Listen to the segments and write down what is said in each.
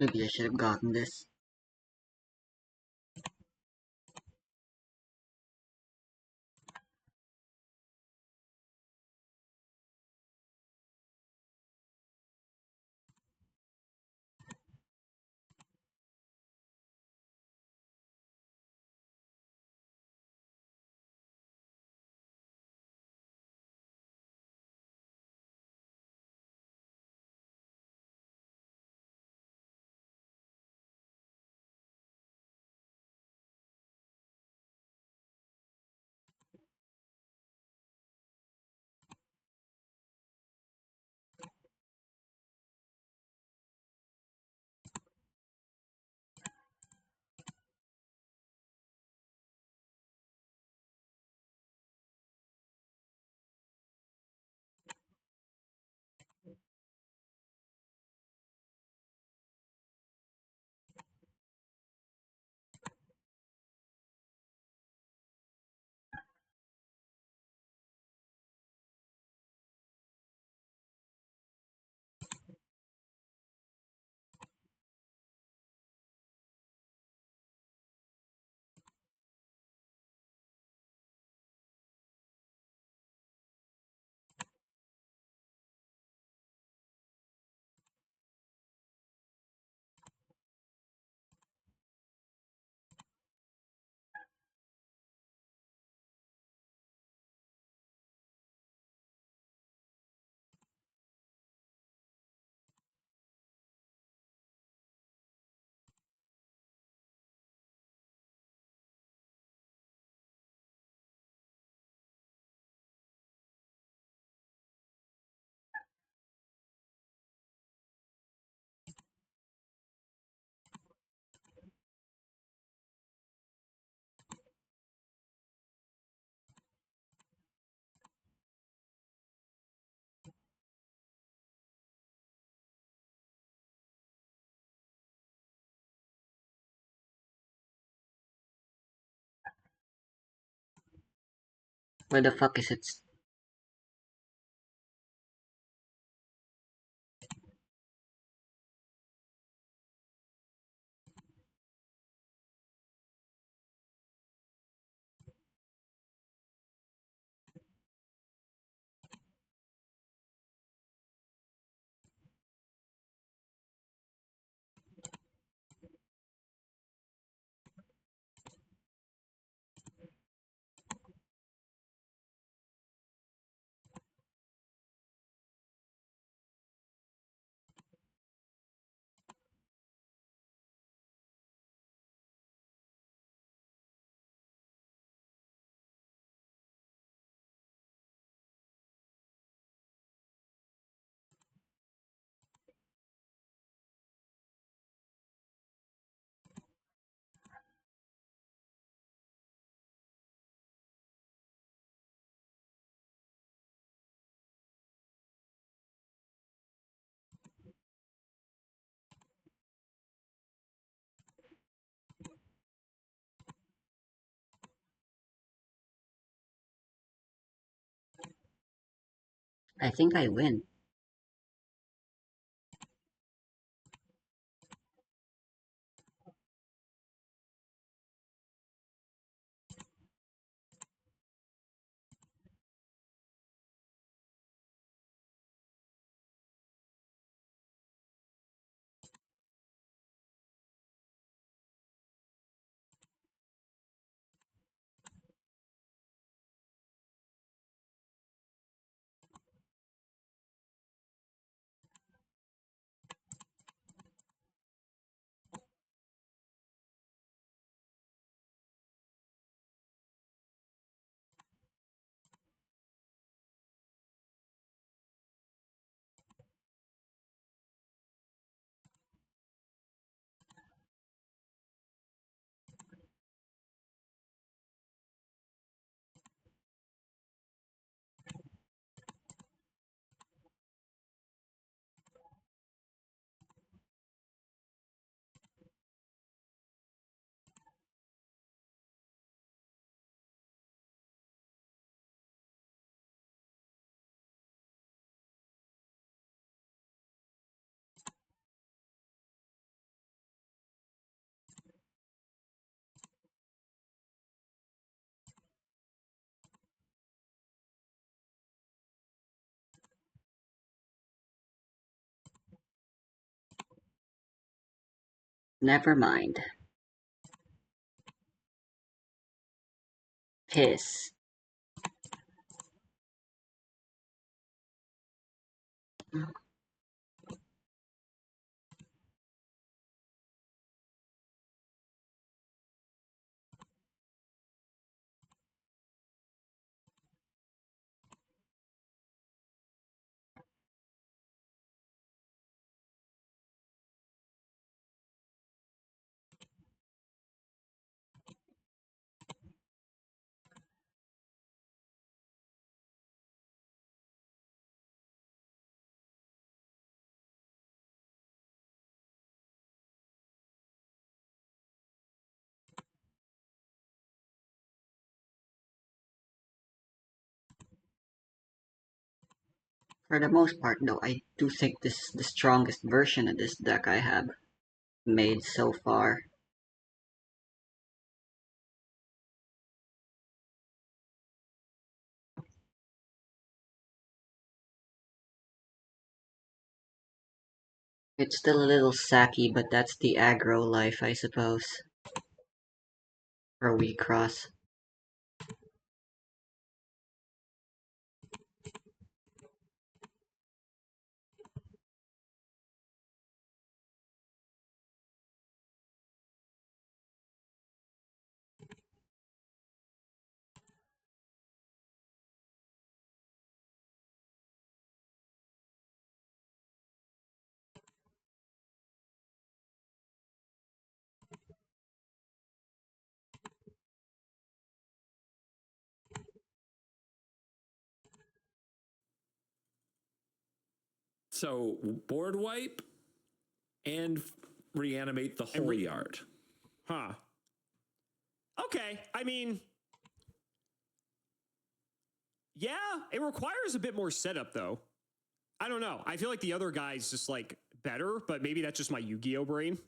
Maybe I should have gotten this. Where the fuck is it? I think I win. Never mind. Piss. For the most part, though, I do think this is the strongest version of this deck I have made so far. It's still a little sacky, but that's the aggro life, I suppose. Or we cross. So board wipe and reanimate the whole yard. Huh. Okay. I mean, yeah, it requires a bit more setup, though. I don't know. I feel like the other guy's just like better, but maybe that's just my Yu-Gi-Oh brain.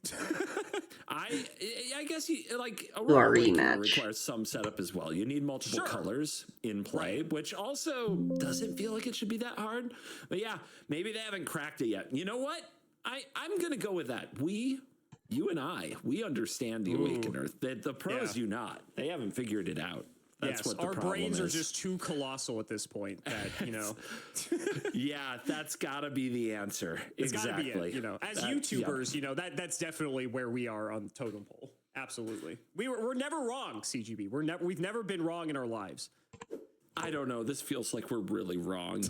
I guess like a Do a rematch rematch. requires some setup as well. You need multiple colors in play, which also doesn't feel like it should be that hard. But yeah, maybe they haven't cracked it yet. You know what? I'm gonna go with that. You and I, we understand the Awakener. The pros do not. They haven't figured it out. That's what the our problem brains is. are just too colossal at this point that, you know. Yeah, that's got to be the answer. It's exactly. Gotta be it, you know, as YouTubers, you know, that's definitely where we are on the totem pole. Absolutely. We're never wrong, CGB. We've never been wrong in our lives. I don't know. This feels like we're really wrong.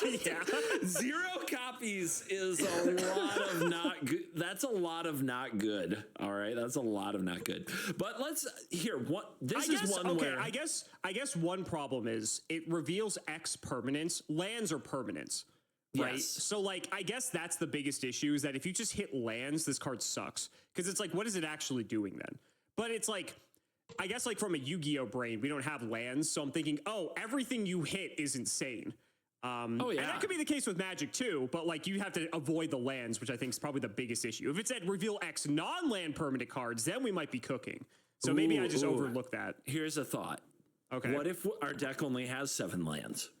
Yeah. 0 copies is a lot of not good. That's a lot of not good. All right. That's a lot of not good. But let's hear what this is one where I guess one problem is it reveals X permanents. Lands are permanents. Right. Yes. So like I guess that's the biggest issue is that if you just hit lands, this card sucks. Because it's like, what is it actually doing then? But it's like I guess like from a Yu-Gi-Oh brain, we don't have lands, so I'm thinking, oh, everything you hit is insane. And that could be the case with Magic too, but like you have to avoid the lands, which I think is probably the biggest issue. If it said reveal X non-land permanent cards, then we might be cooking. So maybe I just overlooked that. Here's a thought. Okay. What if our deck only has 7 lands?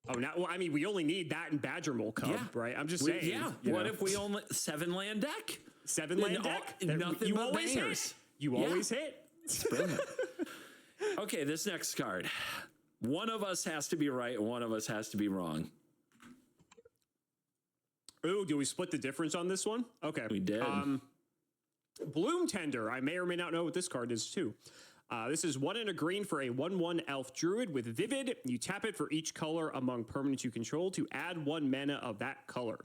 Oh, now, well, I mean, we only need that and Badger Mole Cub, right? I'm just saying. What if we only 7 land deck? 7 land deck? Nothing you but always bangers. hit. You always hit. It's brilliant. Okay, this next card. One of us has to be right, one of us has to be wrong. Ooh, do we split the difference on this one? Okay. We did. Bloom Tender. I may or may not know what this card is too. This is 1 and a green for a 1/1 elf druid with Vivid. You tap it for each color among permanents you control to add 1 mana of that color.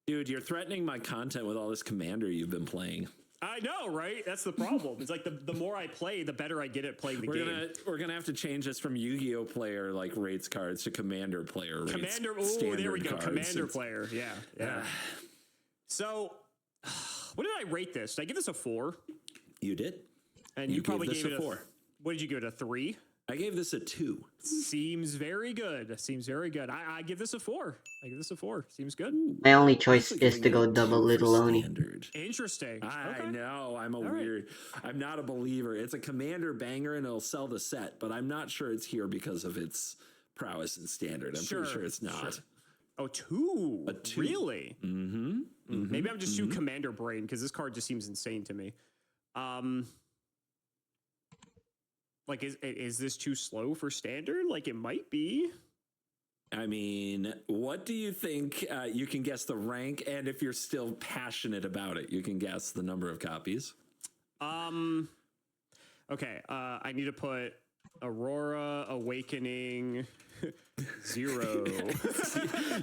Dude, you're threatening my content with all this commander you've been playing. I know, right? That's the problem. It's like the more I play, the better I get at playing the game. We're gonna have to change this from Yu-Gi-Oh player like rates cards to commander player rates. Commander, oh, there we go. Cards. Commander player, yeah. So, what did I rate this? Did I give this a 4? You did, and you probably gave it a 4. What did you give it? A 3? I gave this a 2. Seems very good. Seems very good. I give this a 4. I give this a 4. Seems good. My only choice is to go double Little Oni. Interesting. I know. I'm I'm not a believer. It's a commander banger and it'll sell the set, but I'm not sure it's here because of its prowess and standard. I'm pretty sure it's not. Oh, two. A 2. Really? Mm-hmm. Maybe I'm just too commander brain because this card just seems insane to me. Like, is this too slow for standard? Like, it might be. I mean, what do you think? You can guess the rank, and if you're still passionate about it, you can guess the number of copies. Okay, I need to put Aurora Awakening 0.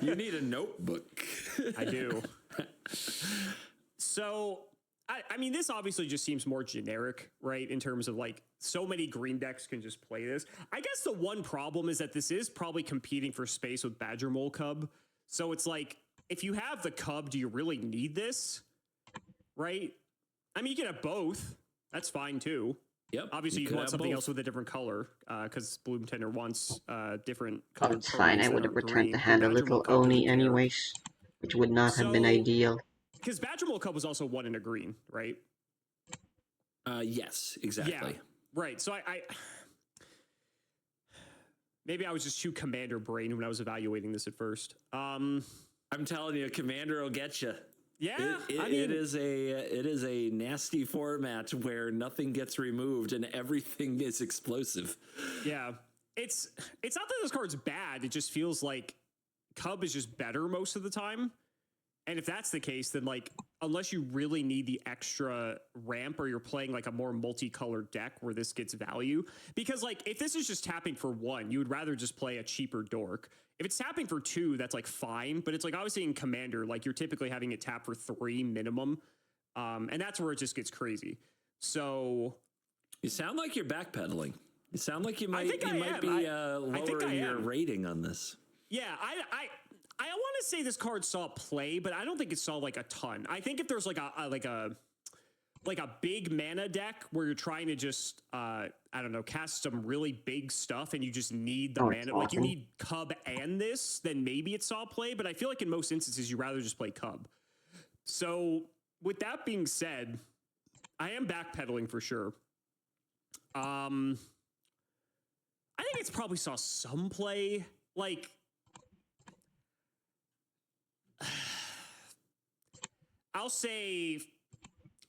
You need a notebook. I do. So, I mean, this obviously just seems more generic, right? In terms of like, so many green decks can just play this. I guess the one problem is that this is probably competing for space with Badger Mole Cub. So it's like, if you have the Cub, do you really need this? Right? I mean, you can have both. That's fine too. Yep. Obviously, you want something else with a different color, because Bloom Tender wants different color. Oh, it's fine. I would have returned the hand a little Oni anyways, which would not have been ideal. Because Badger Mole Cub was also 1 in a green, right? Yes, exactly. Yeah, right. So I maybe I was just too commander brain when I was evaluating this at first. I'm telling you, Commander will get you. Yeah, it is a nasty format where nothing gets removed and everything is explosive. Yeah, it's not that this card's bad. It just feels like Cub is just better most of the time. And if that's the case, then like, unless you really need the extra ramp or you're playing like a more multicolored deck where this gets value, because like if this is just tapping for 1, you would rather just play a cheaper dork. If it's tapping for 2, that's like fine, but it's like obviously in Commander, like you're typically having it tap for 3 minimum. And that's where it just gets crazy. So you sound like you're backpedaling. You sound like you might be lowering your rating on this. Yeah, I want to say this card saw play, but I don't think it saw like a ton. I think if there's like a big mana deck where you're trying to just I don't know, cast some really big stuff and you just need the mana, like you need Cub and this, then maybe it saw play. But I feel like in most instances you rather just play Cub. So with that being said, I am backpedaling for sure. I think it's probably saw some play, like. I'll say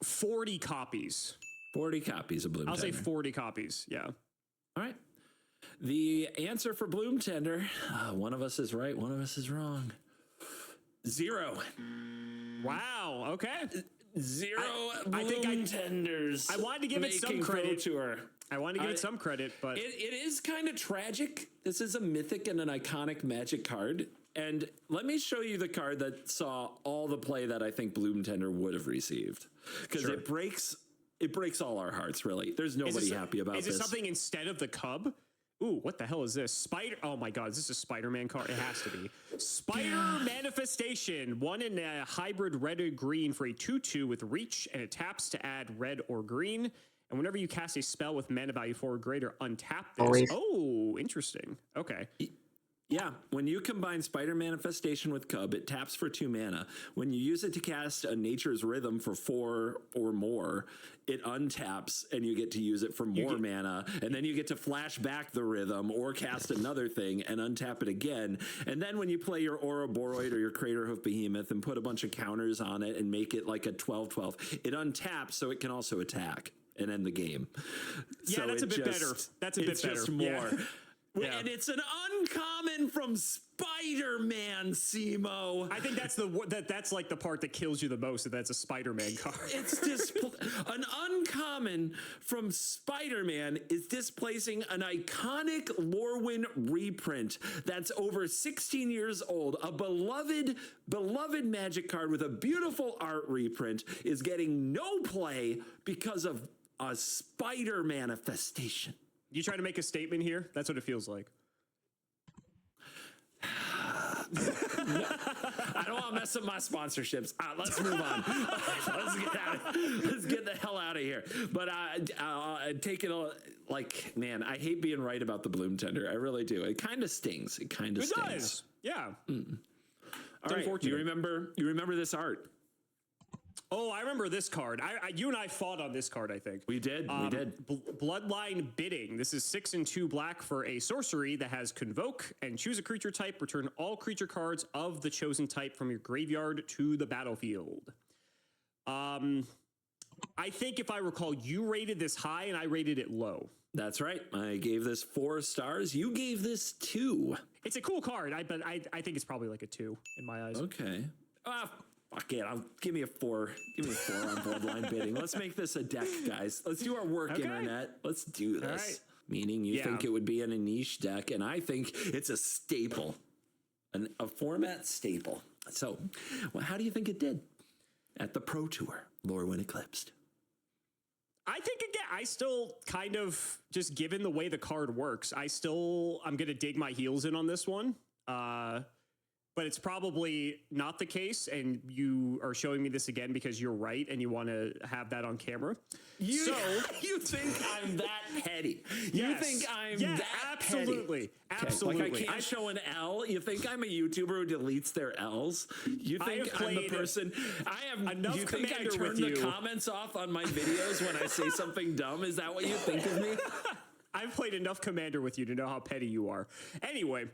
40 copies. 40 copies of Bloom Tender. I'll say 40 copies, yeah. All right. The answer for Bloom Tender, one of us is right, one of us is wrong. 0. Wow, okay. 0 Bloom Tenders. I wanted to give it some credit. Tour. I wanted to give it some credit, but... It is kind of tragic. This is a mythic and an iconic Magic card. And let me show you the card that saw all the play that I think Bloom Tender would have received. Because it breaks all our hearts, really. There's nobody happy about this. Is it something instead of the Cub? Ooh, what the hell is this? Spider... Oh my god, is this a Spider-Man card? It has to be. Spider Manifestation. 1 in a hybrid red or green for a 2/2 with reach, and it taps to add red or green. And whenever you cast a spell with mana value 4 or greater, untap this. Always. Oh, interesting. Okay. Yeah, when you combine Spider Manifestation with Cub, it taps for 2 mana. When you use it to cast a Nature's Rhythm for 4 or more, it untaps and you get to use it for more mana. And then you get to flash back the Rhythm or cast another thing and untap it again. And then when you play your Ouroboros or your Craterhoof Behemoth and put a bunch of counters on it and make it like a 12/12, it untaps so it can also attack and end the game. Yeah, so that's a bit better. That's a bit better. Just more. Yeah. Yeah. And it's an uncommon from Spider-Man, Simo. I think that's like the part that kills you the most, if that's a Spider-Man card. It's an uncommon from Spider-Man is displacing an iconic Lorwyn reprint that's over 16 years old. A beloved Magic card with a beautiful art reprint is getting no play because of a Spider Manifestation. You trying to make a statement here? That's what it feels like. I don't want to mess up my sponsorships. Let's move on. Let's get the hell out of here. But take it like, man, I hate being right about the Bloom Tender. I really do. It kind of stings. It kind of stings. It does. Yeah. All right. You remember this art? Oh, I remember this card. You and I fought on this card, I think. We did. We did. Bloodline Bidding. This is 6 and 2 black for a sorcery that has Convoke and choose a creature type. Return all creature cards of the chosen type from your graveyard to the battlefield. I think if I recall, you rated this high and I rated it low. That's right. I gave this 4 stars. You gave this 2. It's a cool card, but I think it's probably like a 2 in my eyes. Okay. Fuck it. Give me a 4. Give me a 4 on Bloodline Bidding. Let's make this a deck, guys. Let's do our work, internet. Let's do this. Right. Meaning you think it would be in a niche deck, and I think it's a staple, a format staple. So, well, how do you think it did at the Pro Tour, Lorwyn Eclipsed? I think, again, I still kind of, just given the way the card works, I'm going to dig my heels in on this one. But it's probably not the case, and you are showing me this again because you're right and you want to have that on camera. You think I'm that petty? You think I'm that absolutely, petty? Absolutely. Like I can't show an L? You think I'm a YouTuber who deletes their L's? You think I'm the person? I have enough. You think I turn the comments off on my videos when I say something dumb? Is that what you think of me? I've played enough Commander with you to know how petty you are. Anyway.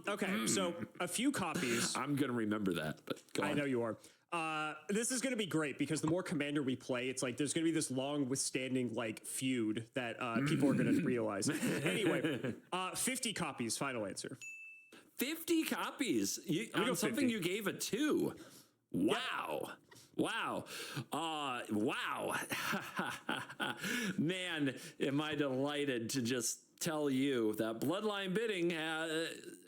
Okay, so a few copies. I'm gonna remember that, but go on. I know you are. This is gonna be great because the more Commander we play, it's like there's gonna be this long withstanding like feud that people are gonna realize. Anyway, 50 copies. Final answer. 50 copies. On something 50. You gave a 2. Wow. Wow. Wow. Man, am I delighted to just tell you that Bloodline Bidding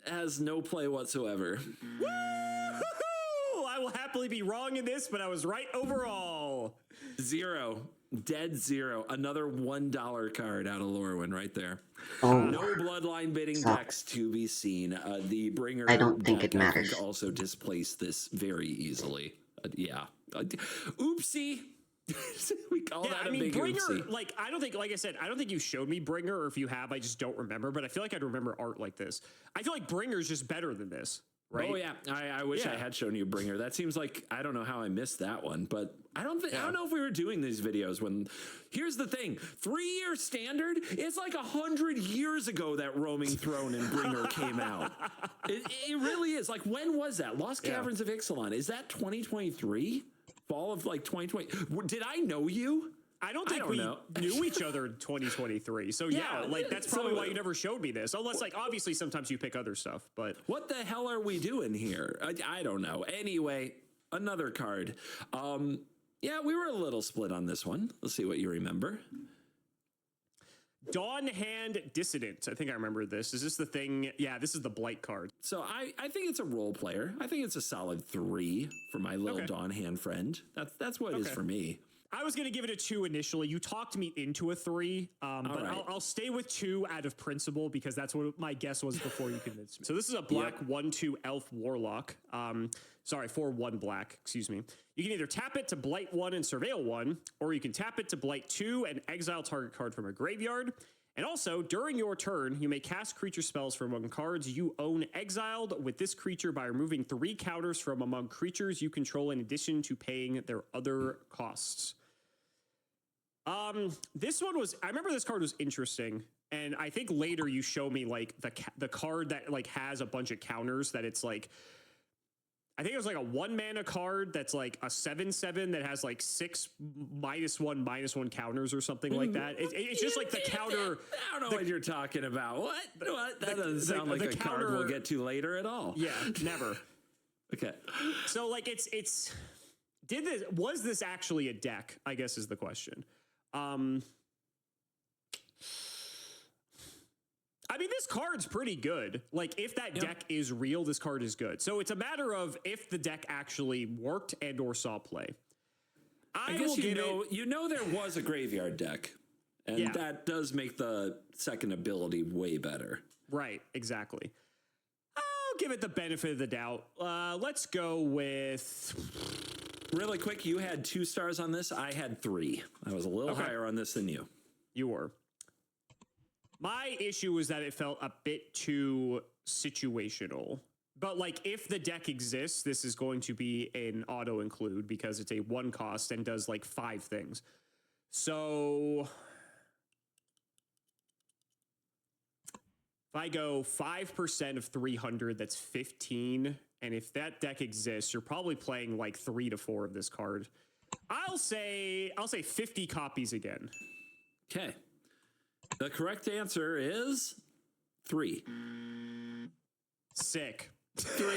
has no play whatsoever. Woo-hoo! I will happily be wrong in this, but I was right overall. 0. Dead 0. Another $1 card out of Lorwyn right there. Oh, no Bloodline Bidding decks to be seen. The Bringer I don't think deck, it matters. I think also displaced this very easily. Yeah. Oopsie. We call that a big Bringer, oopsie. like, I don't think, like I said, I don't think you showed me Bringer, or if you have, I just don't remember, but I feel like I'd remember art like this. I feel like Bringer's just better than this, right? Oh, yeah. I wish I had shown you Bringer. That seems like, I don't know how I missed that one, but I don't know if we were doing these videos when, here's the thing, 3-year standard, it's like 100 years ago that Roaming Throne and Bringer came out. It really is. Like, when was that? Lost Caverns of Ixalan. Is that 2023? Fall of like 2020. Did I know you? I don't think we knew each other in 2023. So like that's probably why you never showed me this. Unless like obviously sometimes you pick other stuff, but what the hell are we doing here? I don't know. Anyway, another card. Yeah, we were a little split on this one. Let's see what you remember. Dawn Hand Dissident. I think I remember this. Is this the thing? Yeah, this is the Blight card. So I think it's a role player. I think it's a solid 3 for my little Dawn Hand friend. That's what it is for me. I was going to give it a 2 initially. You talked me into a 3, but right. I'll stay with 2 out of principle because that's what my guess was before you convinced me. So this is a black 1/2 elf warlock. Sorry, 4/1 black, excuse me. You can either tap it to blight 1 and surveil 1, or you can tap it to blight 2 and exile target card from a graveyard. And also, during your turn, you may cast creature spells from among cards you own exiled with this creature by removing 3 counters from among creatures you control in addition to paying their other costs. This one was, I remember this card was interesting. And I think later you show me like the card that like has a bunch of counters that it's like, I think it was like a 1-mana card that's like a 7/7 that has like 6 -1/-1 counters or something like that. It's just like the counter. I don't know what you're talking about. What? That doesn't sound like a card we'll get to later at all. Yeah, never. Okay. So like was this actually a deck? I guess is the question. I mean, this card's pretty good. Like, if that deck is real, this card is good. So it's a matter of if the deck actually worked and or saw play. I guess you know there was a graveyard deck, and that does make the second ability way better. Right, exactly. I'll give it the benefit of the doubt. Let's go with... Really quick, you had 2 stars on this. I had 3. I was a little higher on this than you. You were. My issue was that it felt a bit too situational. But like, if the deck exists, this is going to be an auto include because it's a 1 cost and does like 5 things. So if I go 5% of 300, that's 15. And if that deck exists, you're probably playing like 3 to 4 of this card. I'll say 50 copies again. Okay. The correct answer is 3. Sick. 3.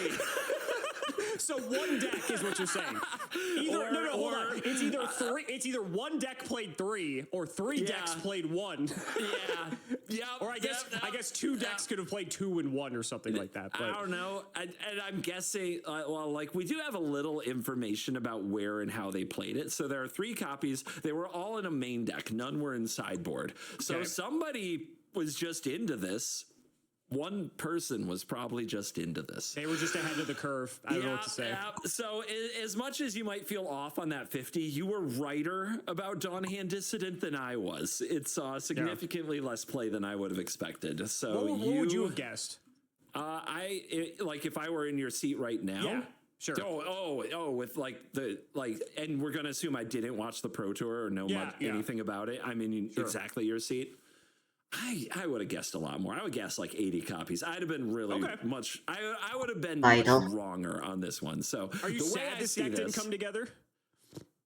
So 1 deck is what you're saying. Hold on. It's either 1 deck played 3 or 3 decks played 1. Yeah. Or I guess 2 decks could have played 2 and 1 or something like that. But I don't know. And I'm guessing, we do have a little information about where and how they played it. So there are 3 copies. They were all in a main deck. None were in sideboard. So somebody was just into this. One person was probably just into this. They were just ahead of the curve. I don't know what to say. Yeah. So as much as you might feel off on that 50, you were righter about Dawn Hand Dissident than I was. It saw significantly less play than I would have expected. So what would you have guessed? If I were in your seat right now. Yeah. Sure. With and we're gonna assume I didn't watch the Pro Tour or know anything about it. I'm in exactly your seat. I would have guessed a lot more. I would guess like 80 copies. I'd have been really much. I would have been much wronger on this one. So are you sad this deck didn't come together?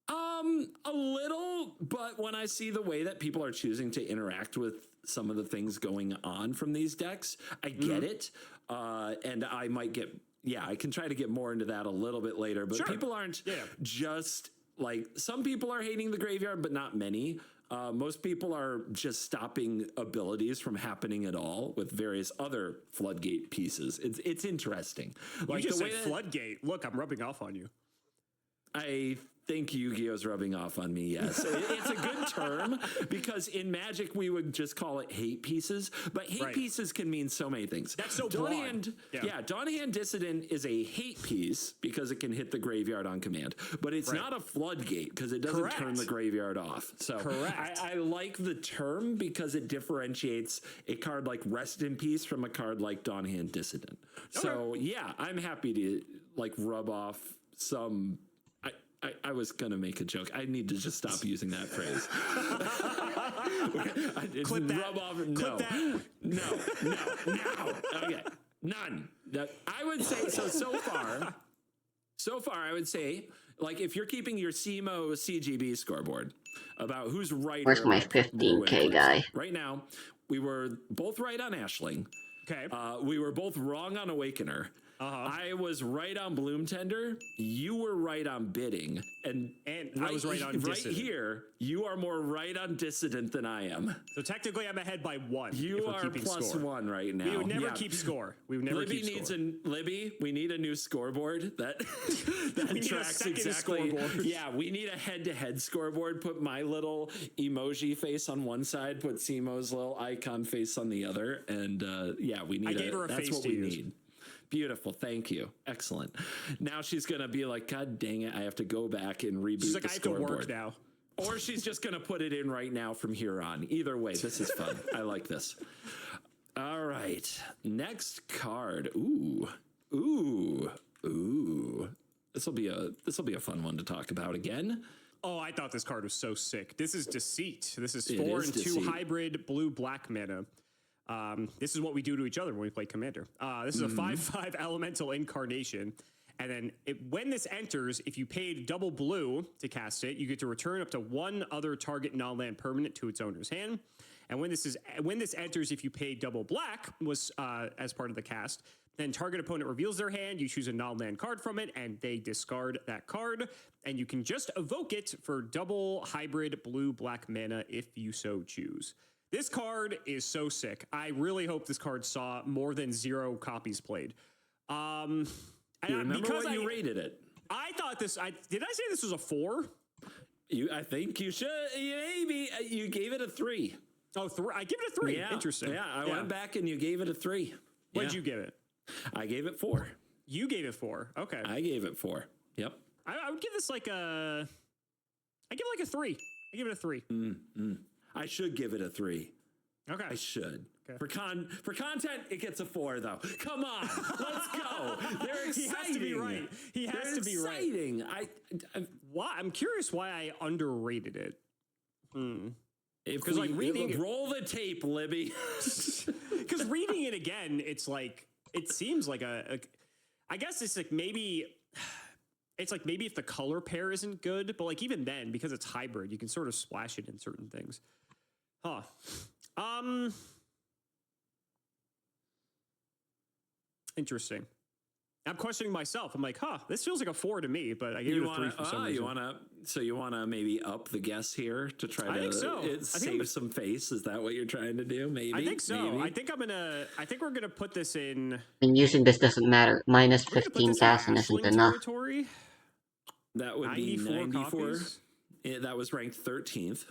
A little, but when I see the way that people are choosing to interact with some of the things going on from these decks, I get it. And I might get. Yeah, I can try to get more into that a little bit later. But people aren't just like some people are hating the graveyard, but not many. Most people are just stopping abilities from happening at all with various other floodgate pieces. It's interesting. Like you just said floodgate. Look, I'm rubbing off on you. I think Yu-Gi-Oh's rubbing off on me, yes. It's a good term because in Magic we would just call it hate pieces, but hate pieces can mean so many things. That's so broad. Dawn Hand Dissident is a hate piece because it can hit the graveyard on command, but it's not a floodgate because it doesn't turn the graveyard off. So I like the term because it differentiates a card like Rest in Peace from a card like Dawn Hand Dissident. So yeah, I'm happy to rub off some. I was going to make a joke. I need to just stop using that phrase. Clip that. Rub off. No. Okay. None. I would say, so far, I would say, if you're keeping your CMO CGB scoreboard about who's right. Where's my 15K guy? Right now, we were both right on Ashling. Okay. We were both wrong on Awakener. I was right on Bloom Tender. You were right on Bidding, and I was right on Dissident. Right here, you are more right on Dissident than I am. So technically, I'm ahead by 1. You are +1 right now. We would never keep score. We would never Libby keep needs score. Libby, we need a new scoreboard that tracks exactly. Scoreboard. Yeah, we need a head-to-head scoreboard. Put my little emoji face on one side, put Simo's little icon face on the other, and we need. I gave her a that's face what to we use. need. Beautiful, thank you, excellent. Now she's gonna be like, God dang it, I have to go back and reboot She's like, the I have to scoreboard work now. Or she's just gonna put it in right now from here on. Either way, this is fun. I like this. All right, next card. Ooh. This will be a fun one to talk about again. Oh, I thought this card was so sick. This is Deceit. This is 4 and 2 hybrid blue-black mana. This is what we do to each other when we play Commander. This is a 5/5 elemental incarnation. And then when this enters, if you paid double blue to cast it, you get to return up to 1 other target non-land permanent to its owner's hand. And when this enters, if you pay double black as part of the cast, then target opponent reveals their hand, you choose a non-land card from it, and they discard that card. And you can just evoke it for double hybrid blue-black mana if you so choose. This card is so sick. I really hope this card saw more than 0 copies played. Remember what you rated it? I thought this. Did I say this was a 4? I think you should. Maybe you gave it a 3. Oh, 3. I give it a 3. Yeah. Interesting. Yeah, I went back and you gave it a 3. What did you give it? I gave it 4. You gave it 4. Okay. I gave it 4. Yep. I would give this I give it like a 3. I give it a 3. I should give it a 3. Okay. I should. Okay. For content, it gets a 4 though. Come on, let's go. They're exciting. He has to be right. He has They're to be right. exciting. Why? I'm curious why I underrated it. Because like reading, roll the tape, Libby. Because reading it again, it's like it seems like I guess it's like maybe. It's like maybe if the color pair isn't good, but like even then, because it's hybrid, you can sort of splash it in certain things. Huh. Interesting. I'm questioning myself. I'm like, this feels like a 4 to me, but I gave it a 3 for some reason. You want to maybe up the guess here to try to save some face? Is that what you're trying to do? Maybe. I think so. Maybe? I think we're gonna put this in. And using this doesn't matter. Minus 15,000 isn't enough. Territory. That would be 94. That was ranked 13th.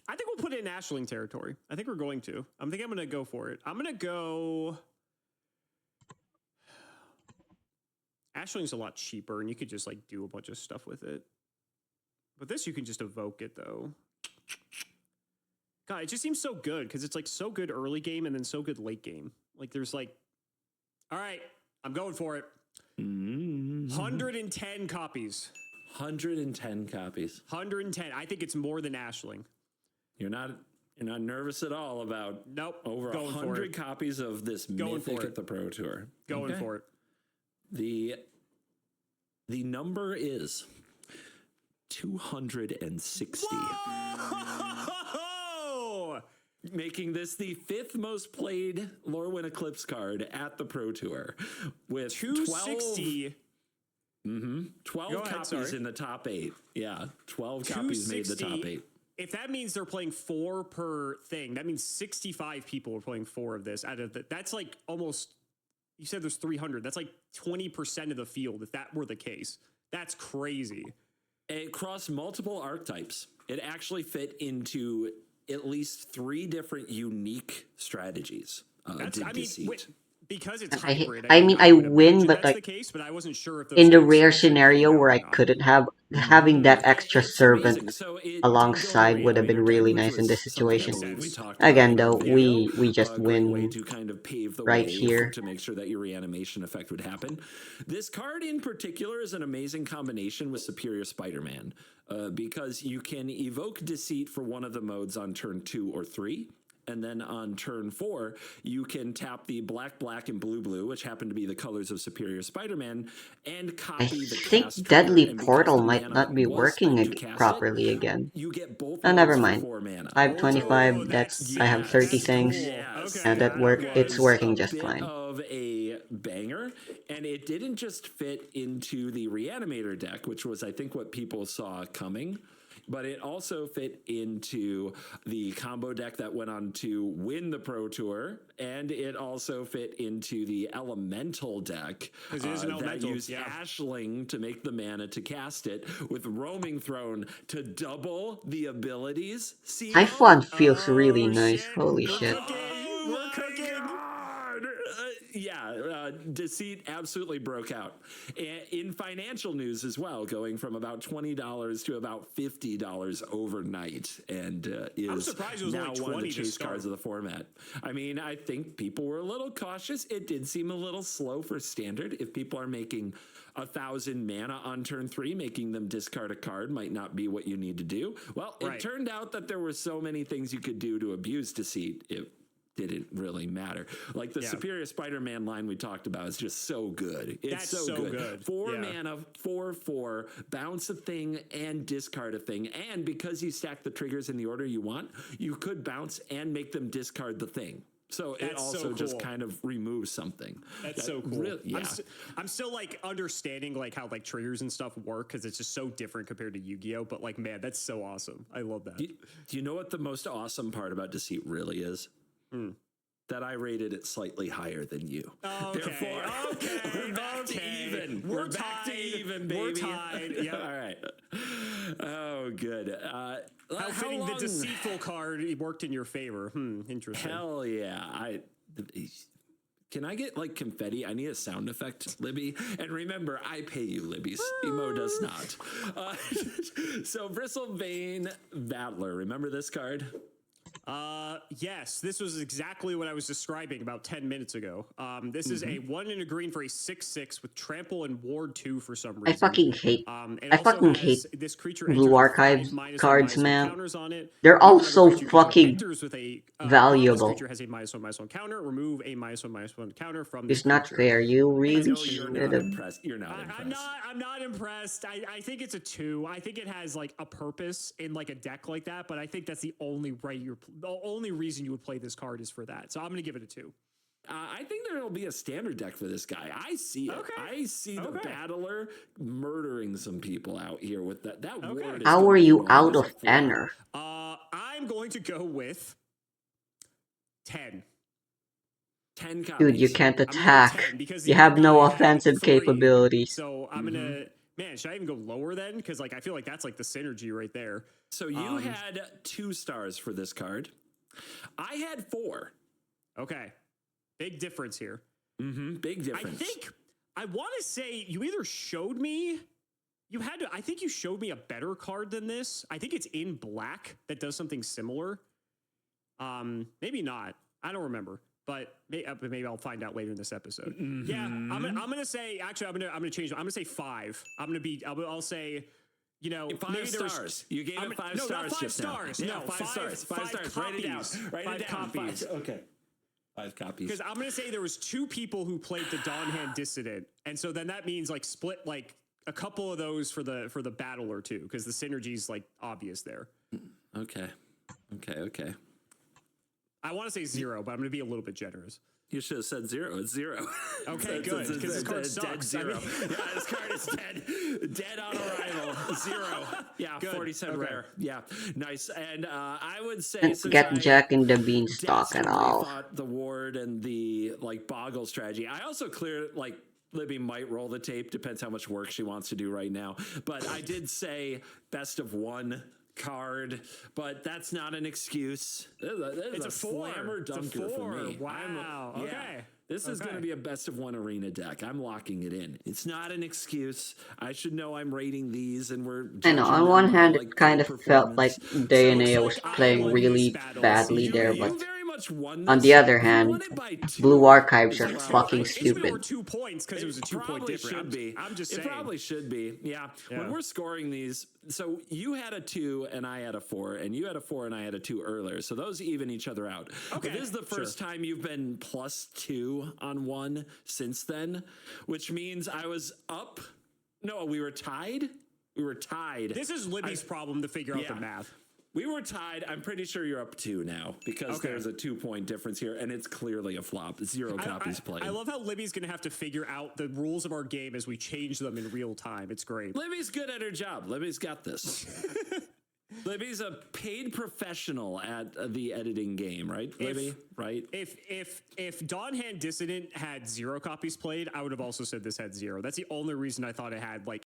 I think we'll put it in Ashling territory. I think we're going to. I'm going to go for it. I'm going to go. Ashling's a lot cheaper, and you could just like do a bunch of stuff with it. But this, you can just evoke it though. God, it just seems so good because it's like so good early game and then so good late game. Like there's like, all right, I'm going for it. 110 copies. 110 copies. 110. I think it's more than Ashling. You're not nervous at all about over 100 copies of this mythic at the Pro Tour. Going for it. The number is 260. Whoa! Making this the 5th most played Lorwyn Eclipse card at the Pro Tour with 260. 12 copies in the top 8. Yeah, 12 copies made the top 8. If that means they're playing 4 per thing, that means 65 people are playing 4 of this. That's like almost, you said there's 300. That's like 20% of the field if that were the case. That's crazy. Across multiple archetypes, it actually fit into at least 3 different unique strategies. Because it's hybrid. I win, but like the case, but I wasn't sure if in the rare scenario where I couldn't have having that extra servant alongside would have been really nice in this situation. Again, though, we just win to kind of pave the right way here to make sure that your reanimation effect would happen. This card in particular is an amazing combination with Superior Spider-Man because you can evoke Deceit for one of the modes on turn 2 or 3. And then on turn 4, you can tap the black, and blue, which happen to be the colors of Superior Spider-Man, and copy the think Deadly Portal might not be working properly again. You get both. Oh, never mind. 525. I have 30 things. It's working just fine. Of a banger, and it didn't just fit into the Reanimator deck, which was I think what people saw coming. But it also fit into the combo deck that went on to win the Pro Tour, and it also fit into the Elemental deck that used Ashling to make the mana to cast it, with Roaming Throne to double the abilities. Typhon feels really nice. Holy shit. We're cooking. Deceit absolutely broke out. In financial news as well, going from about $20 to about $50 overnight, and is now one of the chase cards of the format. I mean, I think people were a little cautious. It did seem a little slow for standard. If people are making 1,000 mana on turn 3, making them discard a card might not be what you need to do. Well, it turned out that there were so many things you could do to abuse Deceit. It didn't really matter. Like the Superior Spider-Man line we talked about is just so good. It's so good. 4 mana, 4/4, bounce a thing and discard a thing. And because you stack the triggers in the order you want, you could bounce and make them discard the thing. So it also just kind of removes something. That's so cool. I'm still like understanding like how like triggers and stuff work because it's just so different compared to Yu-Gi-Oh! But like, man, that's so awesome. I love that. Do you know what the most awesome part about Deceit really is? That I rated it slightly higher than you. Therefore, we're back to even. We're back to even, baby. We're tied. Yep. All right. Oh, good. How fitting the deceitful card worked in your favor. Interesting. Hell yeah. Can I get like confetti? I need a sound effect, Libby. And remember, I pay you, Libby. Emo does not. So Bristlebane Battler. Remember this card? Yes, this was exactly what I was describing about 10 minutes ago. This is a 1 and a green for a 6/6 with trample and ward 2 for some reason. I fucking hate. It I also fucking has hate this creature Blue enters with Archive 5 cards, -1/-1 man. counters on it. They're all Remove another so creature fucking enters with a this valuable. creature has a -1/-1 counter. Remove a -1/-1 counter from this It's not creature. fair. You I really know you're should not have. impressed. You're not impressed. I'm not impressed. I think it's a 2. I think it has like a purpose in like a deck like that, but I think that's the only reason you would play this card is for that. So I'm gonna give it a 2. I think there will be a standard deck for this guy. I see it. Okay. I see the battler murdering some people out here with that. That ward is How gonna are be you annoying out as of fuck. Enner? I'm going to go with 10. 10 copies. Dude, you can't I'm gonna go attack. 10 because You the have other no guy had offensive 3. capabilities. So I'm gonna, man, should I even go lower then? Because like I feel like that's like the synergy right there. So you had 2 stars for this card. I had 4. Okay, big difference here. Big difference. I want to say you either showed me, I think you showed me a better card than this. I think it's in black that does something similar. Maybe not. I don't remember. But maybe I'll find out later in this episode. Yeah, I'm gonna say. Actually, I'm gonna change. I'm gonna say 5. I'll say, you know, 5 maybe stars. You gave it 5 no, stars. not 5 just stars. Now. No, Yeah, 5 stars. 5 stars. Write it down. Write it down. Copies. Okay. 5 copies. Because I'm gonna say there was 2 people who played the Dawnhand Dissident, and so then that means like split like a couple of those for the battler too, because the synergy's like obvious there. Okay. I want to say 0, but I'm gonna be a little bit generous. You should have said 0. It's 0. Okay, good. Because this card sucks. Dead 0. Yeah, this card is dead. Dead on arrival. 0. Yeah, good. 40-cent rare. Yeah, nice. And I would say Let's get Jack in the Beanstalk at all. Thought the ward and the like boggle strategy. I also clear like Libby might roll the tape. Depends how much work she wants to do right now. But I did say best of 1 card, but that's not an excuse. It's a slammer dunker for me. Wow. Okay. This is going to be a best of 1 arena deck. I'm locking it in. It's not an excuse. I should know I'm rating these, and we're. I know. On one hand, it kind of felt like DNA was playing really badly there, but on the other hand, Blue Archives are fucking stupid. Or 2 points because it was a 2-point difference. I'm just saying. It probably should be. Yeah. When we're scoring these, so you had a 2 and I had a 4, and you had a 4 and I had a 2 earlier. So those even each other out. Okay. This is the first time you've been +2 on 1 since then, which means I was up. No, we were tied. This is Libby's problem to figure out the math. We were tied. I'm pretty sure you're up 2 now because there's a 2-point difference here, and it's clearly a flop. 0 copies played. I love how Libby's going to have to figure out the rules of our game as we change them in real time. It's great. Libby's good at her job. Libby's got this. Libby's a paid professional at the editing game, right, Libby? Right? If Dawnhand Dissident had 0 copies played, I would have also said this had 0. That's the only reason I thought it had like